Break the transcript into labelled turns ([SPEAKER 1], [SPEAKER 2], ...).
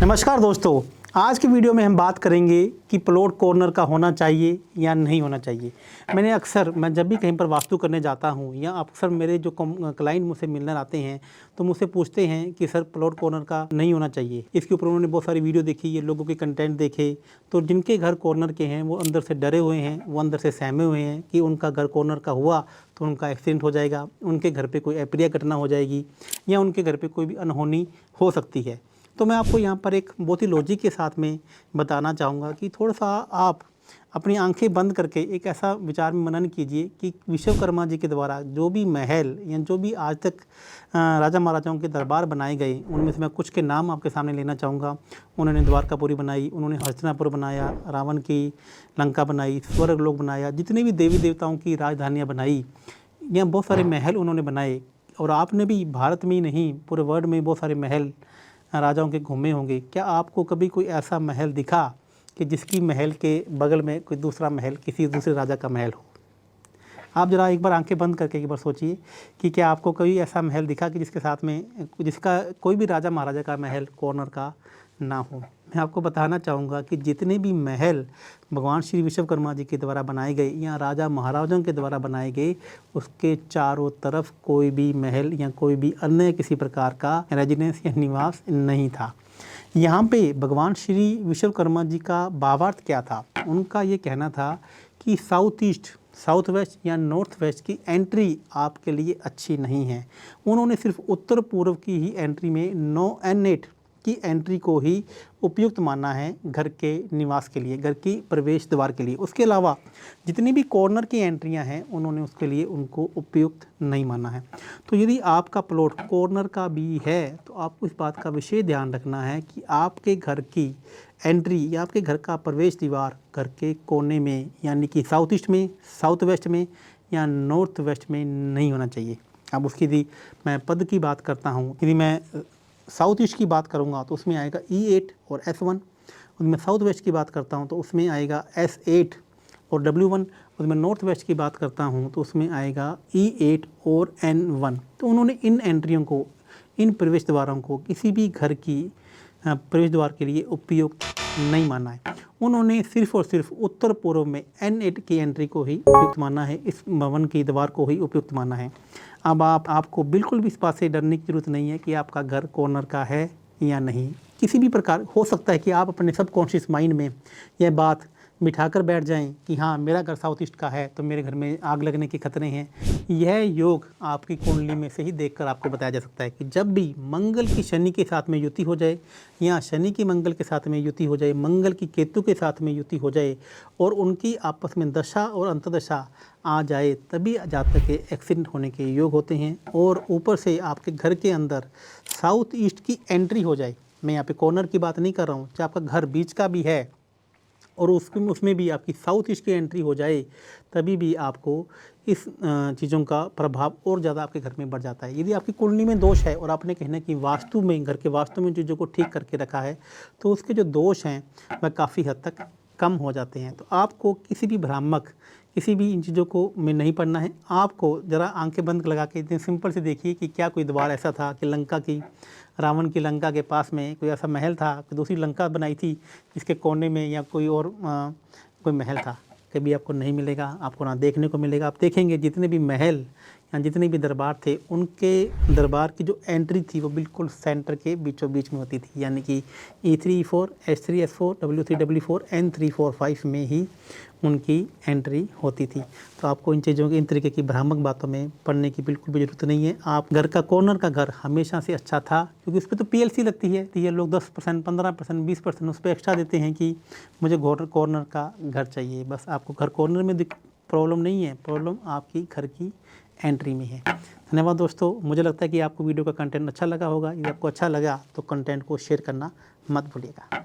[SPEAKER 1] नमस्कार दोस्तों, आज की वीडियो में हम बात करेंगे कि प्लॉट कॉर्नर का होना चाहिए या नहीं होना चाहिए। मैं जब भी कहीं पर वास्तु करने जाता हूं या अक्सर मेरे जो क्लाइंट मुझसे मिलने आते हैं तो मुझसे पूछते हैं कि सर प्लॉट कॉर्नर का नहीं होना चाहिए। इसके ऊपर उन्होंने बहुत सारी वीडियो देखी, ये लोगों के कंटेंट देखे, तो जिनके घर कॉर्नर के हैं वो अंदर से डरे हुए हैं, वो अंदर से सहमे हुए हैं कि उनका घर कॉर्नर का हुआ तो उनका एक्सीडेंट हो जाएगा, उनके घर पर कोई अप्रिय घटना हो जाएगी या उनके घर पर कोई भी अनहोनी हो सकती है। तो मैं आपको यहाँ पर एक बहुत ही लॉजिक के साथ में बताना चाहूँगा कि थोड़ा सा आप अपनी आंखें बंद करके एक ऐसा विचार में मनन कीजिए कि विश्वकर्मा जी के द्वारा जो भी महल या जो भी आज तक राजा महाराजाओं के दरबार बनाए गए, उनमें से मैं कुछ के नाम आपके सामने लेना चाहूँगा। उन्होंने द्वारकापुरी बनाई, उन्होंने हस्तिनापुर बनाया, रावण की लंका बनाई, स्वर्गलोक बनाया, जितने भी देवी देवताओं की राजधानियाँ बनाई या बहुत सारे महल उन्होंने बनाए। और आपने भी भारत में ही नहीं पूरे वर्ल्ड में बहुत सारे महल राजाओं के घूमे होंगे। क्या आपको कभी कोई ऐसा महल दिखा कि जिसकी महल के बगल में कोई दूसरा महल किसी दूसरे राजा का महल हो? आप ज़रा एक बार आंखें बंद करके एक बार सोचिए कि क्या आपको कोई ऐसा महल दिखा कि जिसके साथ में जिसका कोई भी राजा महाराजा का महल कॉर्नर का ना हो। मैं आपको बताना चाहूँगा कि जितने भी महल भगवान श्री विश्वकर्मा जी के द्वारा बनाए गए या राजा महाराजाओं के द्वारा बनाए गए, उसके चारों तरफ कोई भी महल या कोई भी अन्य किसी प्रकार का रेजिडेंस या निवास नहीं था। यहाँ पे भगवान श्री विश्वकर्मा जी का भावार्थ क्या था? उनका ये कहना था कि साउथ ईस्ट, साउथ वेस्ट या नॉर्थ वेस्ट की एंट्री आपके लिए अच्छी नहीं है। उन्होंने सिर्फ उत्तर पूर्व की ही एंट्री में 9 and 8 की एंट्री को ही उपयुक्त माना है घर के निवास के लिए, घर की प्रवेश द्वार के लिए। उसके अलावा जितनी भी कॉर्नर की एंट्रियां हैं उन्होंने उसके लिए उनको उपयुक्त नहीं माना है। तो यदि आपका प्लॉट कॉर्नर का भी है तो आपको इस बात का विशेष ध्यान रखना है कि आपके घर की एंट्री या आपके घर का प्रवेश द्वार घर के कोने में, यानी कि साउथ ईस्ट में, साउथ वेस्ट में या नॉर्थ वेस्ट में नहीं होना चाहिए। अब उसकी यदि मैं पद की बात करता हूँ, यदि मैं साउथ ईस्ट की बात करूंगा तो उसमें आएगा E8 और S1। और मैं साउथ वेस्ट की बात करता हूं तो उसमें आएगा S8 और W1। और मैं नॉर्थ वेस्ट की बात करता हूं तो उसमें आएगा E8 और N1। तो उन्होंने इन एंट्रियों को, इन प्रवेश द्वारों को किसी भी घर की प्रवेश द्वार के लिए उपयुक्त नहीं माना है। उन्होंने सिर्फ और सिर्फ उत्तर पूर्व में N8 की एंट्री को ही उपयुक्त माना है, इस भवन की द्वार को ही उपयुक्त माना है। अब आपको बिल्कुल भी इस बात से डरने की ज़रूरत नहीं है कि आपका घर कॉर्नर का है या नहीं। किसी भी प्रकार हो सकता है कि आप अपने सबकॉन्शियस माइंड में यह बात बिठाकर बैठ जाएं कि हाँ, मेरा घर साउथ ईस्ट का है तो मेरे घर में आग लगने के खतरे हैं। यह योग आपकी कुंडली में से ही देखकर आपको बताया जा सकता है कि जब भी मंगल की शनि के साथ में युति हो जाए या शनि की मंगल के साथ में युति हो जाए, मंगल की केतु के साथ में युति हो जाए और उनकी आपस में दशा और अंतर्दशा आ जाए, तभी जातक के एक्सीडेंट होने के योग होते हैं। और ऊपर से आपके घर के अंदर साउथ ईस्ट की एंट्री हो जाए, मैं यहाँ पे कॉर्नर की बात नहीं कर रहा हूँ, चाहे आपका घर बीच का भी है और उसमें भी आपकी साउथ ईस्ट की एंट्री हो जाए, तभी भी आपको इस चीज़ों का प्रभाव और ज़्यादा आपके घर में बढ़ जाता है। यदि आपकी कुंडली में दोष है और आपने कहना कि वास्तु में, घर के वास्तु में चीज़ों को ठीक करके रखा है, तो उसके जो दोष हैं वह काफ़ी हद तक कम हो जाते हैं। तो आपको किसी भी भ्रामक, किसी भी इन चीज़ों को में नहीं पड़ना है। आपको ज़रा आंखें बंद लगा के इतने सिंपल से देखिए कि क्या कोई द्वार ऐसा था कि लंका की, रावण की लंका के पास में कोई ऐसा महल था, कोई दूसरी लंका बनाई थी जिसके कोने में या कोई और कोई महल था? कभी आपको नहीं मिलेगा, आपको ना देखने को मिलेगा। आप देखेंगे जितने भी महल या जितने भी दरबार थे, उनके दरबार की जो एंट्री थी वो बिल्कुल सेंटर के बीचों बीच में होती थी, यानी कि E3 E4 S3 S4 W3 W4 N3 4 5 में ही उनकी एंट्री होती थी। तो आपको इन चीज़ों की, इन तरीके की भ्रामक बातों में पढ़ने की बिल्कुल भी ज़रूरत नहीं है। आप घर का कॉर्नर का घर हमेशा से अच्छा था, क्योंकि उस पर तो PLC लगती है, तो ये लोग 10%, 15%, 20% उस पर एक्स्ट्रा देते हैं कि मुझे कॉर्नर का घर चाहिए। बस आपको घर कॉर्नर में प्रॉब्लम नहीं है, प्रॉब्लम आपकी घर की एंट्री में है। धन्यवाद दोस्तों, मुझे लगता है कि आपको वीडियो का कंटेंट अच्छा लगा होगा। यदि आपको अच्छा लगा तो कंटेंट को शेयर करना मत भूलिएगा।